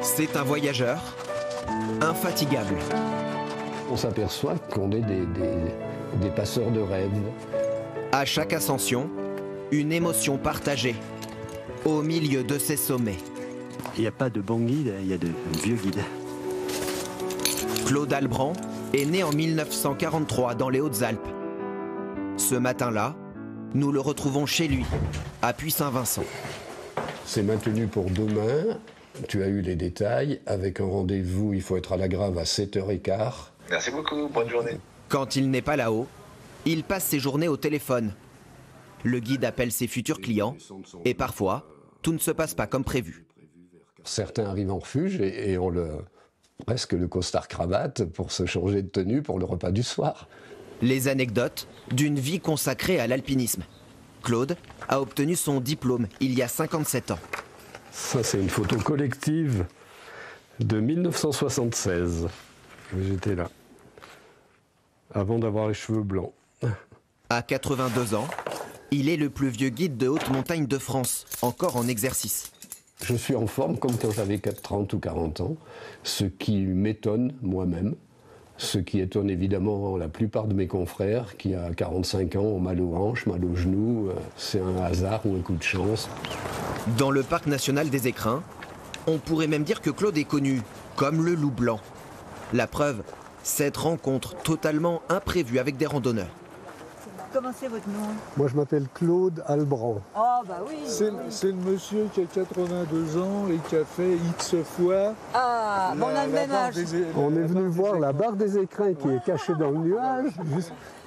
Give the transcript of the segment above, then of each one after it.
C'est un voyageur infatigable. On s'aperçoit qu'on est des passeurs de rêves. À chaque ascension, une émotion partagée au milieu de ces sommets. Il n'y a pas de bons guides, il y a de vieux guides. Claude Albrand est né en 1943 dans les Hautes-Alpes. Ce matin-là, nous le retrouvons chez lui, à Puy-Saint-Vincent. C'est maintenu pour demain. Tu as eu les détails. Avec un rendez-vous, il faut être à la Grave à 7h15. Merci beaucoup, bonne journée. Quand il n'est pas là-haut, il passe ses journées au téléphone. Le guide appelle ses futurs clients et parfois, tout ne se passe pas comme prévu. Certains arrivent en refuge et ont presque le costard-cravate pour se changer de tenue pour le repas du soir. Les anecdotes d'une vie consacrée à l'alpinisme. Claude a obtenu son diplôme il y a 57 ans. Ça, c'est une photo collective de 1976. J'étais là, avant d'avoir les cheveux blancs. À 82 ans, il est le plus vieux guide de haute montagne de France, encore en exercice. Je suis en forme comme quand j'avais 30 ou 40 ans, ce qui m'étonne moi-même, ce qui étonne évidemment la plupart de mes confrères qui, à 45 ans, ont mal aux hanches, mal aux genoux. C'est un hasard ou un coup de chance. Dans le parc national des Écrins, on pourrait même dire que Claude est connu comme le loup blanc. La preuve, cette rencontre totalement imprévue avec des randonneurs. Comment c'est votre nom? Moi, je m'appelle Claude Albrand. Oh, bah oui. C'est le monsieur qui a 82 ans et qui a fait X fois. Ah, on a le même âge. On est venu voir la barre des Écrins qui est cachée dans le nuage.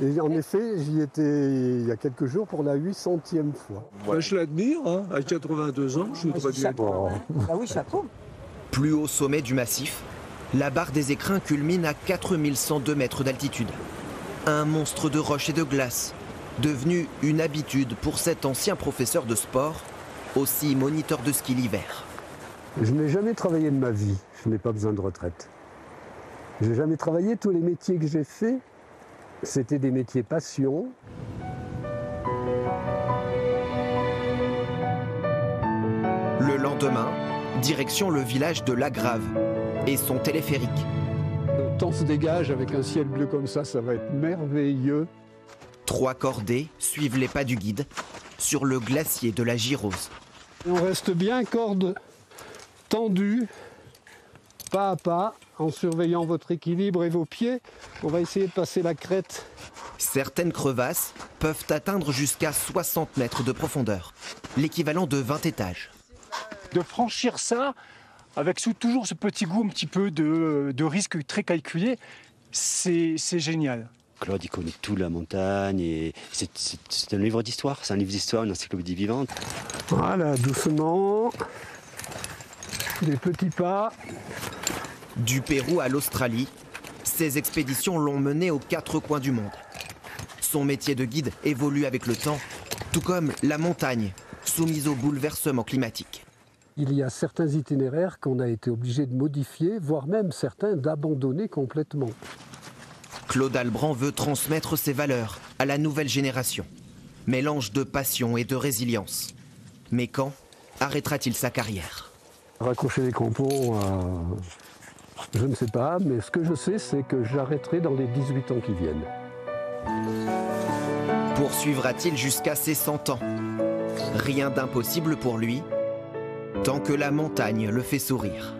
Et en effet, j'y étais il y a quelques jours pour la 800e fois. Bah, je l'admire, hein. À 82 ans, je voudrais bien. Ah oui, chapeau. Plus haut sommet du massif, la barre des Écrins culmine à 4102 mètres d'altitude. Un monstre de roche et de glace, devenu une habitude pour cet ancien professeur de sport, aussi moniteur de ski l'hiver. Je n'ai jamais travaillé de ma vie, je n'ai pas besoin de retraite. Je n'ai jamais travaillé, tous les métiers que j'ai faits, c'était des métiers passion. Le lendemain, direction le village de La Grave et son téléphérique. Le temps se dégage avec un ciel bleu comme ça va être merveilleux. 3 cordées suivent les pas du guide sur le glacier de la Girose. On reste bien corde tendue, pas à pas, en surveillant votre équilibre et vos pieds. On va essayer de passer la crête. Certaines crevasses peuvent atteindre jusqu'à 60 mètres de profondeur, l'équivalent de 20 étages. De franchir ça, avec toujours ce petit goût un petit peu de risque très calculé, c'est génial. Claude, il connaît tout la montagne et c'est un livre d'histoire, c'est un livre d'histoire, une encyclopédie vivante. Voilà, doucement, des petits pas. Du Pérou à l'Australie, ces expéditions l'ont mené aux 4 coins du monde. Son métier de guide évolue avec le temps, tout comme la montagne, soumise aux bouleversements climatiques. Il y a certains itinéraires qu'on a été obligé de modifier, voire même certains d'abandonner complètement. Claude Albrand veut transmettre ses valeurs à la nouvelle génération. Mélange de passion et de résilience. Mais quand arrêtera-t-il sa carrière? Raccrocher les crampons, je ne sais pas, mais ce que je sais, c'est que j'arrêterai dans les 18 ans qui viennent. Poursuivra-t-il jusqu'à ses 100 ans? Rien d'impossible pour lui, tant que la montagne le fait sourire.